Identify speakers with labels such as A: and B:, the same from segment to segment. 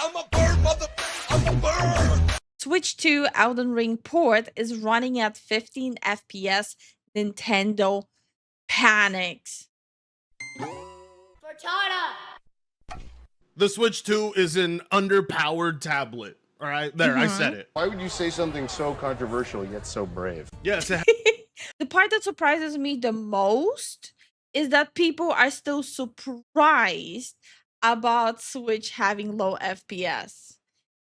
A: I'm a bird, mother. I'm a bird.
B: Switch 2 Elden Ring port is running at 15 FPS. Nintendo panics.
C: The Switch 2 is an underpowered tablet. All right, there, I said it.
D: Why would you say something so controversial yet so brave?
C: Yes,
B: The part that surprises me the most is that people are still surprised about Switch having low FPS.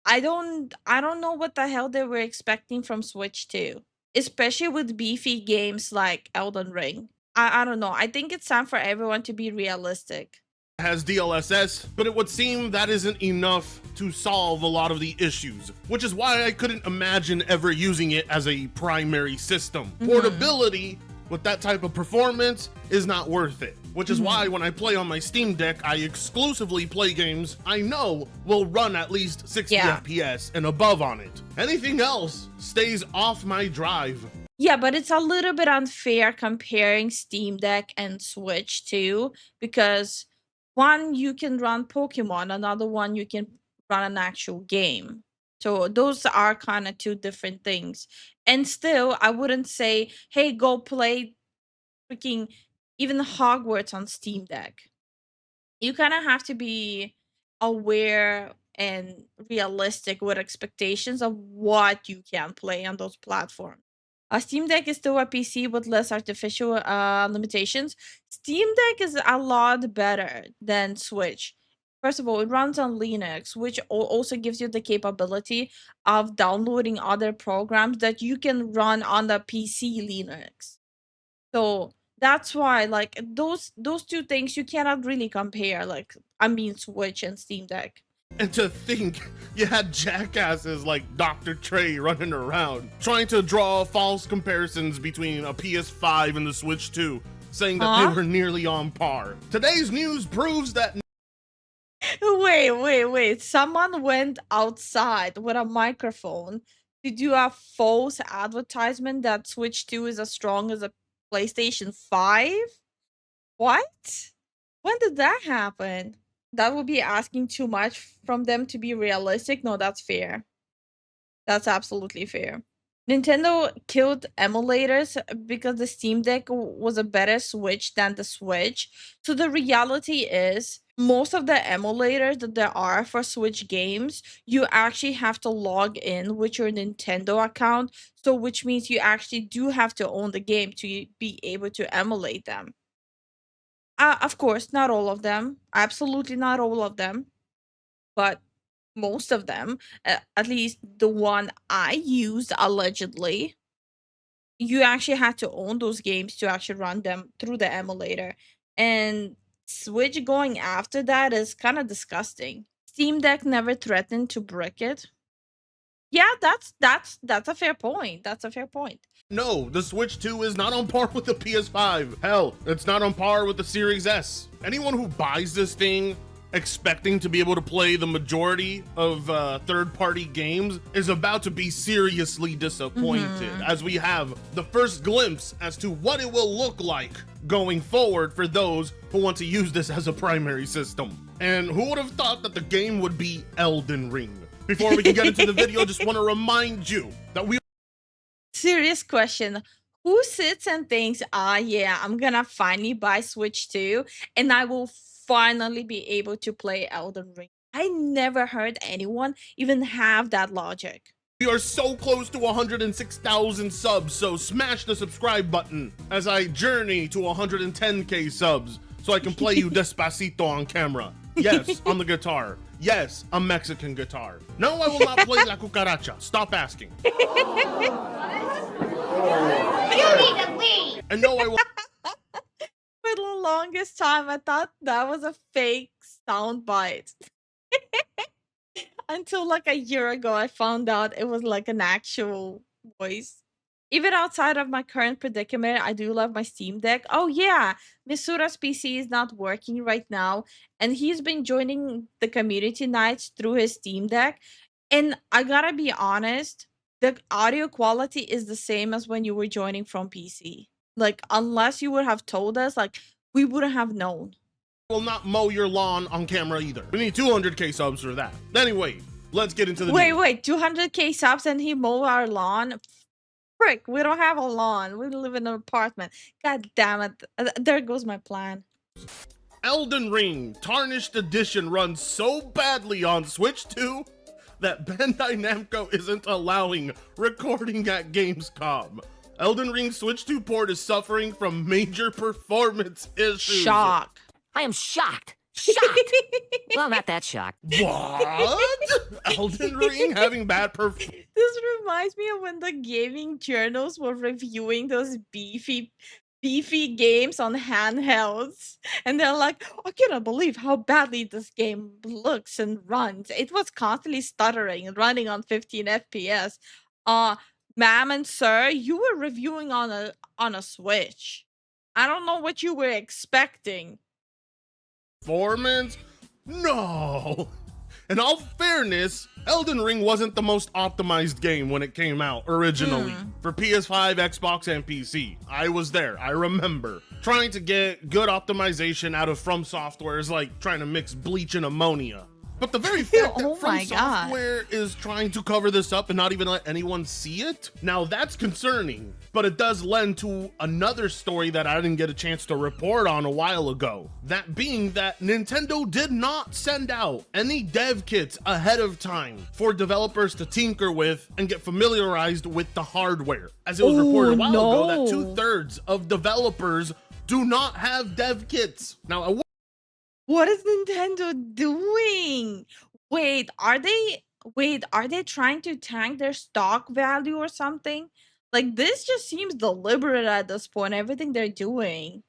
B: I don't know what the hell they were expecting from Switch 2, especially with beefy games like Elden Ring. I don't know. I think it's time for everyone to be realistic.
C: has DLSS, but it would seem that isn't enough to solve a lot of the issues, which is why I couldn't imagine ever using it as a primary system. Portability with that type of performance is not worth it, which is why when I play on my Steam Deck, I exclusively play games I know will run at least 60 FPS and above on it. Anything else stays off my drive.
B: Yeah, but it's a little bit unfair comparing Steam Deck and Switch too, because one you can run Pokemon, another one you can run an actual game. So those are kind of two different things. And still, I wouldn't say, hey, go play freaking even Hogwarts on Steam Deck. You kind of have to be aware and realistic with expectations of what you can play on those platforms. A Steam Deck is still a PC with less artificial limitations. Steam Deck is a lot better than Switch. First of all, it runs on Linux, which also gives you the capability of downloading other programs that you can run on the PC Linux. So that's why, like, those two things you cannot really compare. Like, I mean, Switch and Steam Deck.
C: And to think you had jackasses like Dr. Trey running around trying to draw false comparisons between a PS5 and the Switch 2, saying that they were nearly on par. Today's news proves that.
B: Wait. Someone went outside with a microphone to do a false advertisement that Switch 2 is as strong as a PlayStation 5? What? When did that happen? That would be asking too much from them to be realistic. No, that's fair. That's absolutely fair. Nintendo killed emulators because the Steam Deck was a better Switch than the Switch. So the reality is, most of the emulators that there are for Switch games, you actually have to log in with your Nintendo account. So which means you actually do have to own the game to be able to emulate them. Of course, not all of them. Absolutely not all of them. But most of them, at least the one I used allegedly, you actually had to own those games to actually run them through the emulator. And Switch going after that is kind of disgusting. Steam Deck never threatened to brick it. Yeah, that's a fair point. That's a fair point.
C: No, the Switch 2 is not on par with the PS5. Hell, it's not on par with the Series S. Anyone who buys this thing expecting to be able to play the majority of third-party games is about to be seriously disappointed, as we have the first glimpse as to what it will look like going forward for those who want to use this as a primary system. And who would have thought that the game would be Elden Ring? Before we can get into the video, just want to remind you that we...
B: Serious question. Who sits and thinks, yeah, I'm gonna finally buy Switch 2 and I will finally be able to play Elden Ring? I never heard anyone even have that logic.
C: We are so close to 106,000 subs, so smash the subscribe button as I journey to 110k subs so I can play you Despacito on camera. Yes, on the guitar. Yes, a Mexican guitar. No, I will not play La Cucaracha. Stop asking.
E: You need to leave.
C: And no, I will.
B: For the longest time, I thought that was a fake soundbite. Until like a year ago, I found out it was like an actual voice. Even outside of my current predicament, I do love my Steam Deck. Oh yeah, Misura's PC is not working right now, and he's been joining the community nights through his Steam Deck. And I gotta be honest, the audio quality is the same as when you were joining from PC. Like, unless you would have told us, like, we wouldn't have known.
C: will not mow your lawn on camera either. We need 200k subs for that. Anyway, let's get into the
B: Wait, 200k subs and he mow our lawn? Frick, we don't have a lawn. We live in an apartment. God damn it. There goes my plan.
C: Elden Ring Tarnished Edition runs so badly on Switch 2 that Bandai Namco isn't allowing recording at Gamescom. Elden Ring Switch 2 port is suffering from major performance issues.
B: Shock.
F: I am shocked. Shocked. Well, not that shocked.
C: What? Elden Ring having bad performance?
B: This reminds me of when the gaming journals were reviewing those beefy games on handhelds, and they're like, I cannot believe how badly this game looks and runs. It was constantly stuttering and running on 15 FPS. Ma'am and sir, you were reviewing on a Switch. I don't know what you were expecting.
C: Performance? No. In all fairness, Elden Ring wasn't the most optimized game when it came out originally for PS5, Xbox, and PC. I was there. I remember trying to get good optimization out of From Software is like trying to mix bleach and ammonia. But the very fact that From Software is trying to cover this up and not even let anyone see it, now that's concerning. But it does lend to another story that I didn't get a chance to report on a while ago. That being that Nintendo did not send out any dev kits ahead of time for developers to tinker with and get familiarized with the hardware. As it was reported a while ago that 2/3 of developers do not have dev kits. Now,
B: what is Nintendo doing? Wait, are they trying to tank their stock value or something? Like, this just seems deliberate at this point, everything they're doing.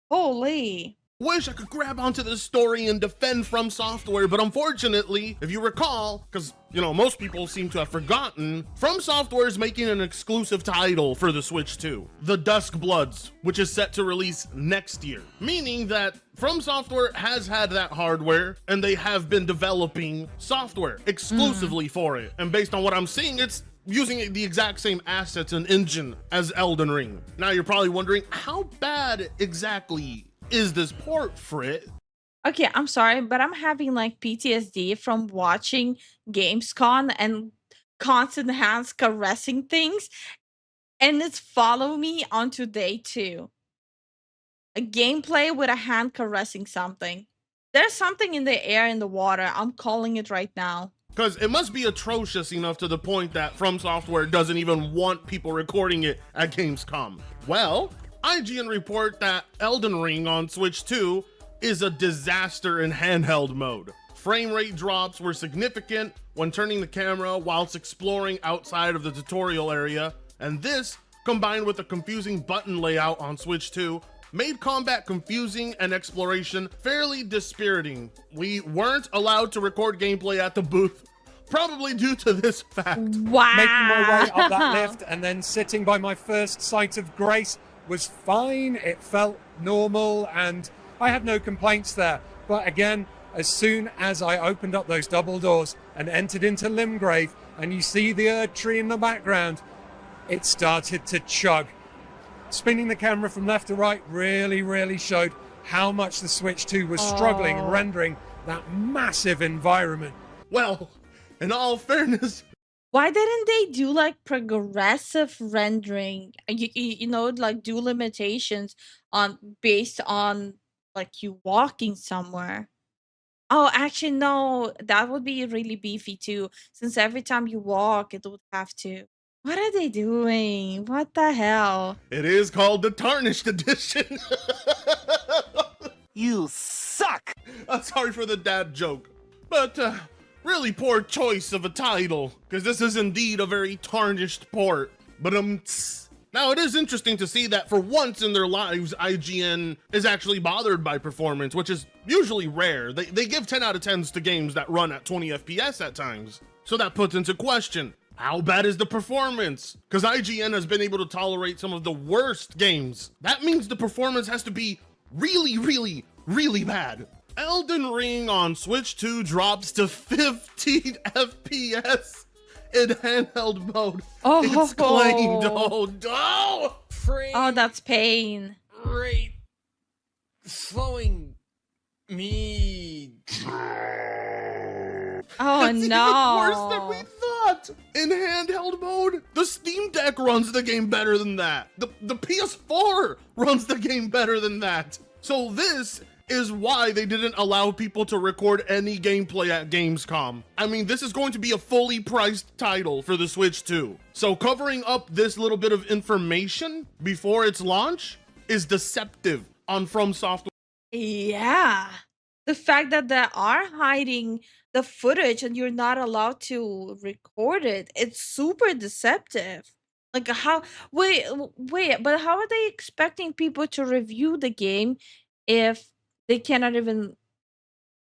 B: Holy.
C: Wish I could grab onto this story and defend From Software, but unfortunately, if you recall, because, you know, most people seem to have forgotten, From Software is making an exclusive title for the Switch 2, The Dusk Bloods, which is set to release next year. Meaning that From Software has had that hardware, and they have been developing software exclusively for it. And based on what I'm seeing, it's using the exact same assets and engine as Elden Ring. Now you're probably wondering, how bad exactly is this port, Frit?
B: Okay, I'm sorry, but I'm having like PTSD from watching Gamescom and constant hands caressing things, and it's following me onto day 2. A gameplay with a hand caressing something. There's something in the air, in the water. I'm calling it right now.
C: Because it must be atrocious enough to the point that From Software doesn't even want people recording it at Gamescom. Well, IGN report that Elden Ring on Switch 2 is a disaster in handheld mode. Frame rate drops were significant when turning the camera whilst exploring outside of the tutorial area, and this, combined with a confusing button layout on Switch 2, made combat confusing and exploration fairly dispiriting. We weren't allowed to record gameplay at the booth, probably due to this fact.
B: Wow.
G: Making my way up that lift and then sitting by my first sight of grace was fine. It felt normal and I had no complaints there. But again, as soon as I opened up those double doors and entered into Limgrave and you see the Erd tree in the background, it started to chug. Spinning the camera from left to right really showed how much the Switch 2 was struggling and rendering that massive environment.
C: Well, in all fairness,
B: why didn't they do like progressive rendering? You know, like do limitations on based on like you walking somewhere. Oh, actually, no, that would be really beefy too, since every time you walk, it would have to. What are they doing? What the hell?
C: it is called the Tarnished Edition.
F: You suck!
C: I'm sorry for the dad joke, but really poor choice of a title, because this is indeed a very tarnished port. But now it is interesting to see that for once in their lives, IGN is actually bothered by performance, which is usually rare. They give 10 out of 10s to games that run at 20 FPS at times. So that puts into question, how bad is the performance? Because IGN has been able to tolerate some of the worst games. That means the performance has to be really bad. Elden Ring on Switch 2 drops to 15 FPS in handheld mode.
B: Oh,
C: Exclaimed, oh no!
B: Oh, that's pain.
H: Rate slowing
C: Me.
B: Oh
C: It's
B: no.
C: even worse than we thought. In handheld mode, the Steam Deck runs the game better than that. The PS4 runs the game better than that. So this is why they didn't allow people to record any gameplay at Gamescom. I mean, this is going to be a fully priced title for the Switch 2. So covering up this little bit of information before its launch is deceptive on From Software.
B: Yeah. The fact that they are hiding the footage and you're not allowed to record it, it's super deceptive. Like how wait, but how are they expecting people to review the game if they cannot even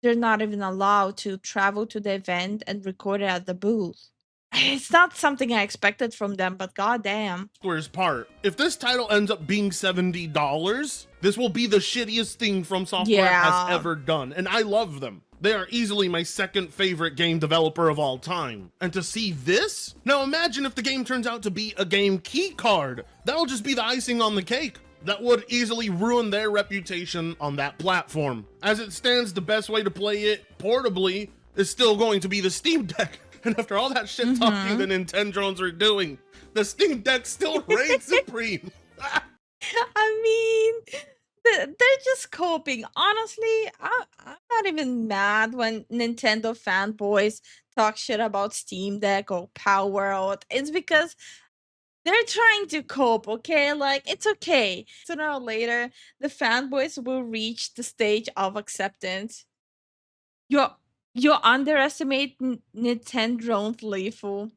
B: they're not even allowed to travel to the event and record it at the booth? It's not something I expected from them, but goddamn.
C: Software's part. If this title ends up being $70, this will be the shittiest thing From Software
B: Yeah.
C: has ever done, and I love them. They are easily my second favorite game developer of all time. And to see this? Now imagine if the game turns out to be a game key card. That'll just be the icing on the cake. That would easily ruin their reputation on that platform. As it stands, the best way to play it portably is still going to be the Steam Deck. And after all that shit talking the Nintendrons are doing, the Steam Deck still reigns supreme.
B: I mean, they're just coping. Honestly, I'm not even mad when Nintendo fanboys talk shit about Steam Deck or Power Out. It's because they're trying to cope, okay? Like, it's okay. Sooner or later, the fanboys will reach the stage of acceptance. You underestimate Nintendo Lifu.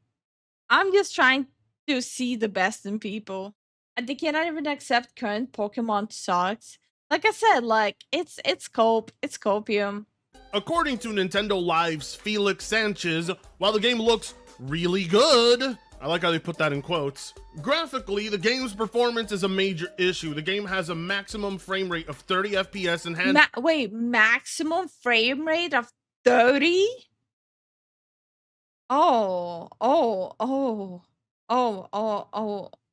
B: I'm just trying to see the best in people. And they cannot even accept current Pokemon sucks. Like I said, like it's cope, it's copium.
C: According to Nintendo Live's Felix Sanchez, while the game looks really good, I like how they put that in quotes, graphically, the game's performance is a major issue. The game has a maximum frame rate of 30 FPS and
B: Wait, maximum frame rate of 30? Oh no.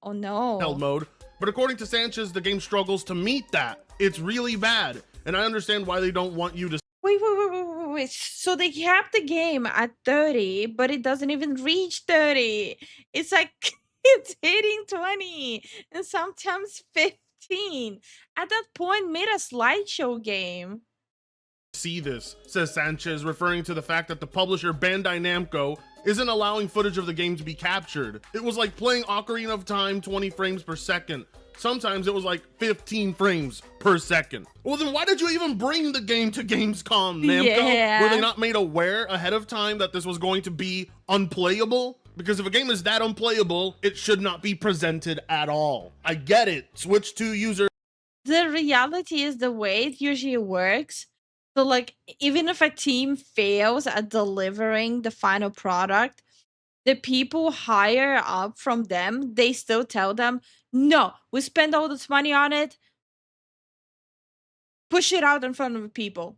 C: handheld mode. But according to Sanchez, the game struggles to meet that. It's really bad. And I understand why they don't want you to
B: Wait. So they kept the game at 30, but it doesn't even reach 30. It's like it's hitting 20 and sometimes 15. At that point, made a slideshow game.
C: see this, says Sanchez, referring to the fact that the publisher Bandai Namco isn't allowing footage of the game to be captured. It was like playing Ocarina of Time 20 frames per second. Sometimes it was like 15 frames per second. Well, then why did you even bring the game to Gamescom, Namco?
B: Yeah.
C: Were they not made aware ahead of time that this was going to be unplayable? Because if a game is that unplayable, it should not be presented at all. I get it. Switch 2 users.
B: The reality is the way it usually works. So, like, even if a team fails at delivering the final product, the people higher up from them, they still tell them, no, we spend all this money on it, push it out in front of people.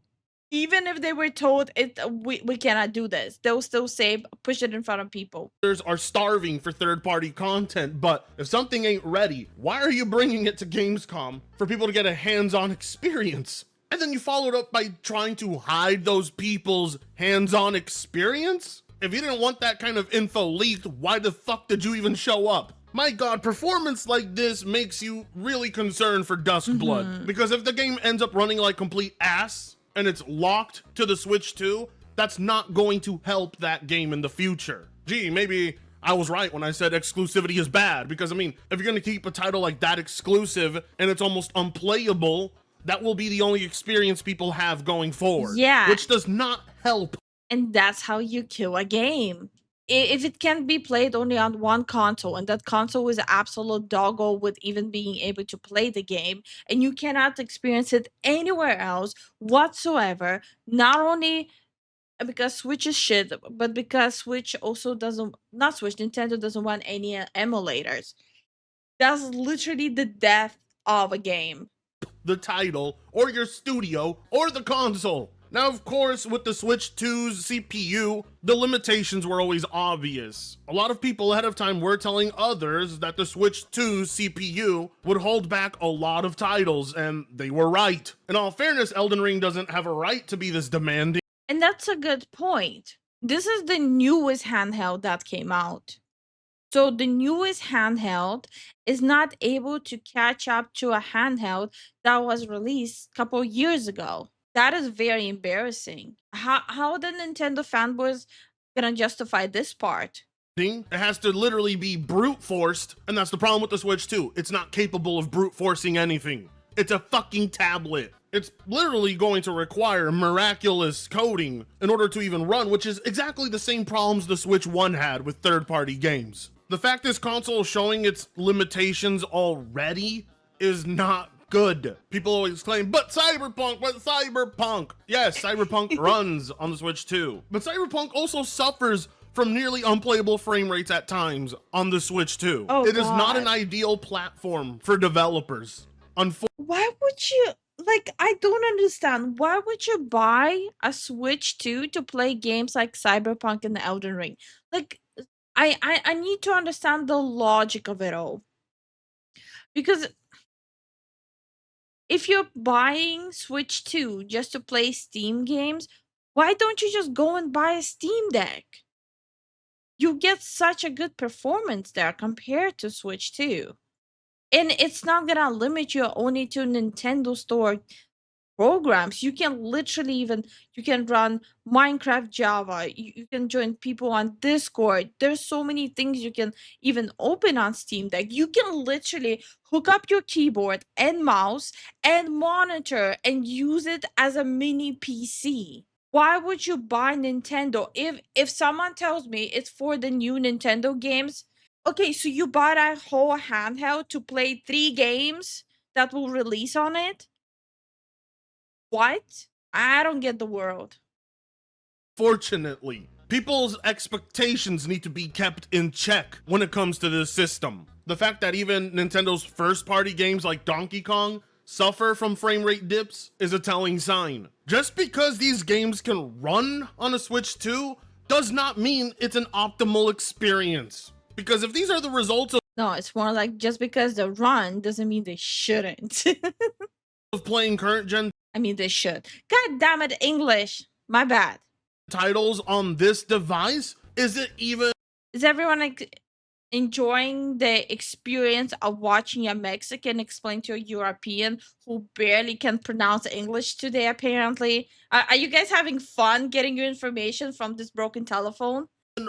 B: Even if they were told we cannot do this, they'll still say push it in front of people.
C: Are starving for third-party content, but if something ain't ready, why are you bringing it to Gamescom for people to get a hands-on experience? And then you followed up by trying to hide those people's hands-on experience? If you didn't want that kind of info leaked, why the fuck did you even show up? My god, performance like this makes you really concerned for Duskblood. Because if the game ends up running like complete ass, and it's locked to the Switch 2, that's not going to help that game in the future. Gee, maybe I was right when I said exclusivity is bad, because I mean, if you're gonna keep a title like that exclusive and it's almost unplayable, that will be the only experience people have going forward.
B: Yeah.
C: Which does not help.
B: And that's how you kill a game. If it can be played only on one console, and that console is absolute doggo with even being able to play the game, and you cannot experience it anywhere else whatsoever, not only because Switch is shit, but because Switch also doesn't, not Switch, Nintendo doesn't want any emulators. That's literally the death of a game.
C: The title, or your studio, or the console. Now, of course, with the Switch 2's CPU, the limitations were always obvious. A lot of people ahead of time were telling others that the Switch 2's CPU would hold back a lot of titles, and they were right. In all fairness, Elden Ring doesn't have a right to be this demanding.
B: And that's a good point. This is the newest handheld that came out. So the newest handheld is not able to catch up to a handheld that was released a couple years ago. That is very embarrassing. How the Nintendo fanboys gonna justify this part?
C: It has to literally be brute forced, and that's the problem with the Switch 2. It's not capable of brute forcing anything. It's a fucking tablet. It's literally going to require miraculous coding in order to even run, which is exactly the same problems the Switch 1 had with third-party games. The fact this console is showing its limitations already is not good. People always claim, but Cyberpunk. Yes, Cyberpunk runs on the Switch 2. But Cyberpunk also suffers from nearly unplayable frame rates at times on the Switch 2.
B: Oh,
C: it is not an
B: God.
C: ideal platform for developers.
B: Why would you, like, I don't understand. Why would you buy a Switch 2 to play games like Cyberpunk and Elden Ring? Like, I need to understand the logic of it all. Because if you're buying Switch 2 just to play Steam games, why don't you just go and buy a Steam Deck? You get such a good performance there compared to Switch 2. And it's not gonna limit you only to Nintendo Store programs. You can literally you can run Minecraft Java. You can join people on Discord. There's so many things you can even open on Steam Deck. You can literally hook up your keyboard and mouse and monitor and use it as a mini PC. Why would you buy Nintendo? If someone tells me it's for the new Nintendo games, okay, so you bought a whole handheld to play 3 games that will release on it? What? I don't get the world.
C: Fortunately, people's expectations need to be kept in check when it comes to this system. The fact that even Nintendo's first-party games like Donkey Kong suffer from frame rate dips is a telling sign. Just because these games can run on a Switch 2 does not mean it's an optimal experience. Because if these are the results
B: No, it's more like just because they run doesn't mean they shouldn't.
C: of playing current gen
B: I mean, they should. God damn it, English. My bad.
C: titles on this device, is it even
B: Is everyone like enjoying the experience of watching a Mexican explain to a European who barely can pronounce English today, apparently? Are you guys having fun getting your information from this broken telephone?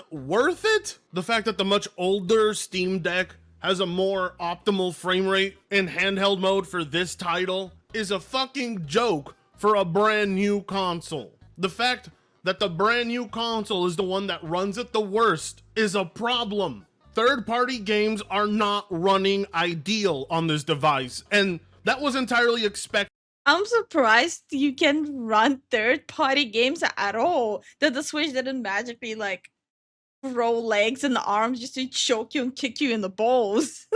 C: worth it? The fact that the much older Steam Deck has a more optimal frame rate in handheld mode for this title is a fucking joke for a brand new console. The fact that the brand new console is the one that runs it the worst is a problem. Third-party games are not running ideal on this device, and that was entirely expected.
B: I'm surprised you can run third-party games at all. That the Switch didn't magically like grow legs and arms just to choke you and kick you in the balls.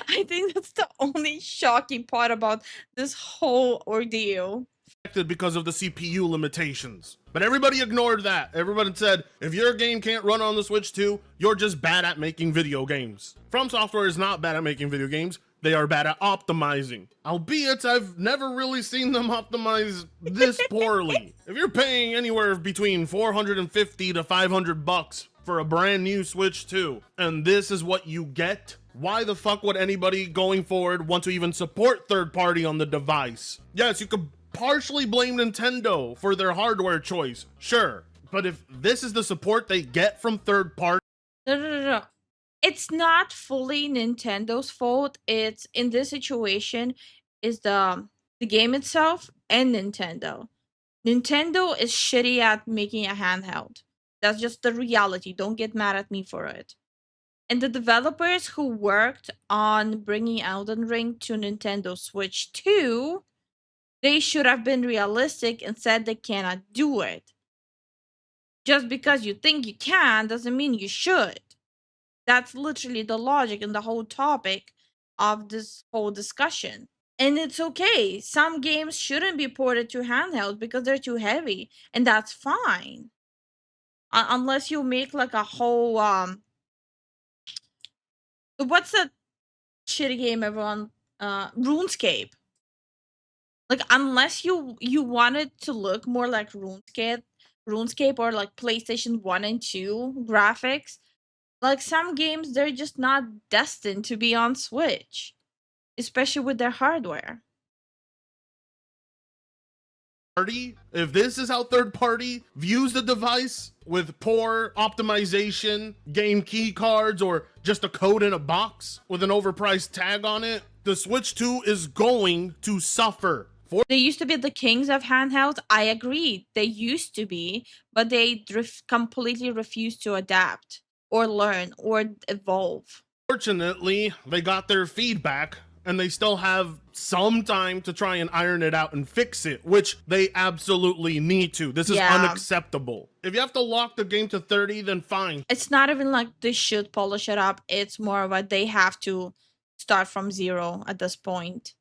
B: I think that's the only shocking part about this whole ordeal.
C: Because of the CPU limitations. But everybody ignored that. Everybody said, if your game can't run on the Switch 2, you're just bad at making video games. From Software is not bad at making video games. They are bad at optimizing. Albeit, I've never really seen them optimize this poorly. If you're paying anywhere between $450 to $500 for a brand new Switch 2, and this is what you get, why the fuck would anybody going forward want to even support third party on the device? Yes, you could partially blame Nintendo for their hardware choice, sure, but if this is the support they get from third party,
B: No. It's not fully Nintendo's fault. It's in this situation is the game itself and Nintendo. Nintendo is shitty at making a handheld. That's just the reality. Don't get mad at me for it. And the developers who worked on bringing Elden Ring to Nintendo Switch 2, they should have been realistic and said they cannot do it. Just because you think you can doesn't mean you should. That's literally the logic and the whole topic of this whole discussion. And it's okay. Some games shouldn't be ported to handheld because they're too heavy, and that's fine. Unless you make like a whole what's that shitty game everyone RuneScape. Like unless you want it to look more like RuneScape or like PlayStation 1 and 2 graphics, like some games they're just not destined to be on Switch, especially with their hardware.
C: Party, if this is how third party views the device with poor optimization, game key cards, or just a code in a box with an overpriced tag on it, the Switch 2 is going to suffer.
B: They used to be the kings of handhelds. I agree. They used to be, but they completely refused to adapt or learn or evolve.
C: Fortunately, they got their feedback and they still have some time to try and iron it out and fix it, which they absolutely need to. This is unacceptable. If you have to lock the game to 30, then fine.
B: It's not even like they should polish it up. It's more of a they have to start from zero at this point.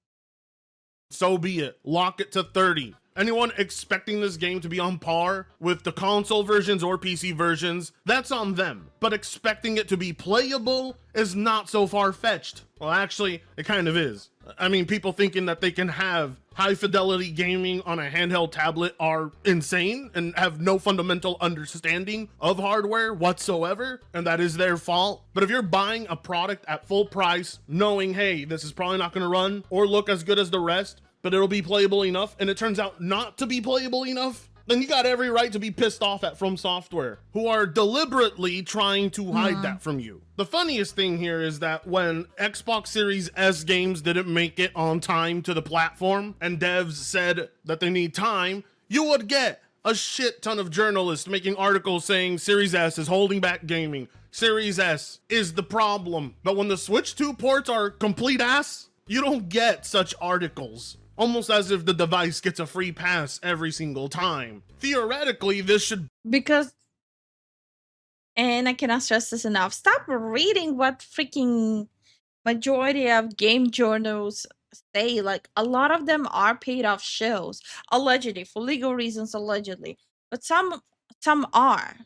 C: So be it. Lock it to 30. Anyone expecting this game to be on par with the console versions or PC versions, that's on them. But expecting it to be playable is not so far-fetched. Well, actually, it kind of is. I mean, people thinking that they can have high-fidelity gaming on a handheld tablet are insane and have no fundamental understanding of hardware whatsoever, and that is their fault. But if you're buying a product at full price, knowing, hey, this is probably not going to run or look as good as the rest, but it'll be playable enough, and it turns out not to be playable enough, then you got every right to be pissed off at From Software, who are deliberately trying to hide that from you. The funniest thing here is that when Xbox Series S games didn't make it on time to the platform, and devs said that they need time, you would get a shit ton of journalists making articles saying Series S is holding back gaming. Series S is the problem. But when the Switch 2 ports are complete ass, you don't get such articles. Almost as if the device gets a free pass every single time. Theoretically, this should...
B: Because, and I cannot stress this enough, stop reading what freaking majority of game journals say. Like, a lot of them are paid off shows. Allegedly, for legal reasons, allegedly. But some are.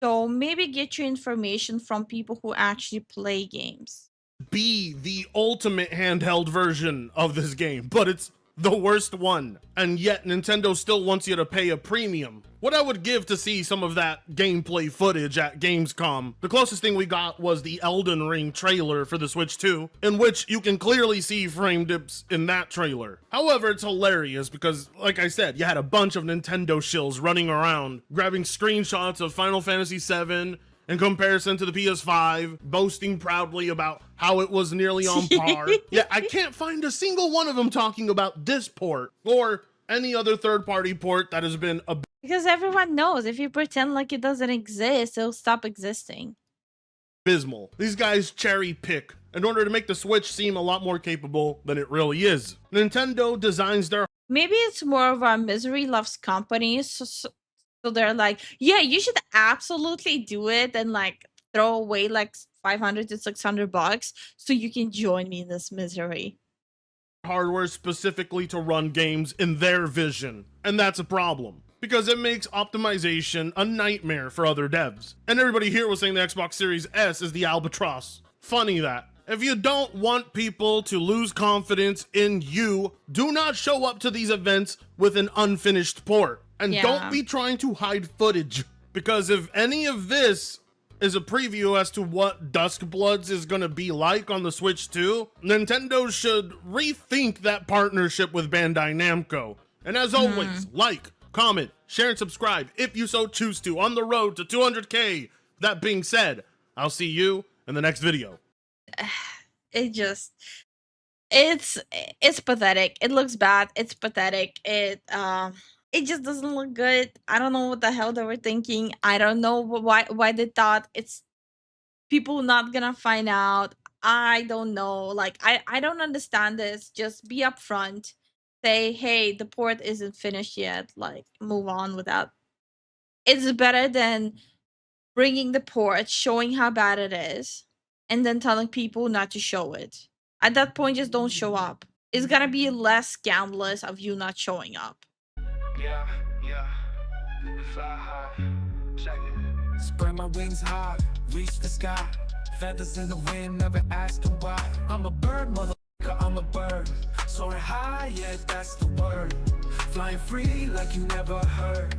B: So maybe get your information from people who actually play games.
C: Be the ultimate handheld version of this game, but it's the worst one, and yet Nintendo still wants you to pay a premium. What I would give to see some of that gameplay footage at Gamescom, the closest thing we got was the Elden Ring trailer for the Switch 2, in which you can clearly see frame dips in that trailer. However, it's hilarious because, like I said, you had a bunch of Nintendo shills running around, grabbing screenshots of Final Fantasy VII, in comparison to the PS5, boasting proudly about how it was nearly on par. Yeah, I can't find a single one of them talking about this port or any other third-party port that has been
B: because everyone knows if you pretend like it doesn't exist, it'll stop existing.
C: Abysmal. These guys cherry pick in order to make the Switch seem a lot more capable than it really is. Nintendo designs their...
B: Maybe it's more of a misery loves company, so they're like, yeah, you should absolutely do it and like throw away like 500 to 600 bucks so you can join me in this misery.
C: Hardware specifically to run games in their vision. And that's a problem because it makes optimization a nightmare for other devs. And everybody here was saying the Xbox Series S is the albatross. Funny that. If you don't want people to lose confidence in you, do not show up to these events with an unfinished port. And don't be trying to hide footage, because if any of this is a preview as to what Duskbloods is going to be like on the Switch 2, Nintendo should rethink that partnership with Bandai Namco. And as always, like, comment, share, and subscribe if you so choose to on the road to 200K. That being said, I'll see you in the next video.
B: It's pathetic. It looks bad. It's pathetic. It just doesn't look good. I don't know what the hell they were thinking. I don't know why they thought it's people not gonna find out. I don't know. Like I don't understand this. Just be upfront. Say, hey, the port isn't finished yet. Like move on with that. It's better than bringing the port, showing how bad it is, and then telling people not to show it. At that point, just don't show up. it's gonna be less scandalous of you not showing up.
H: Yeah, fly high, check it. Spread my wings high, reach the sky. Feathers in the wind, never asking why. I'm a bird, motherfucker, I'm a bird. Soaring high, yeah, that's the word. Flying free like you never heard.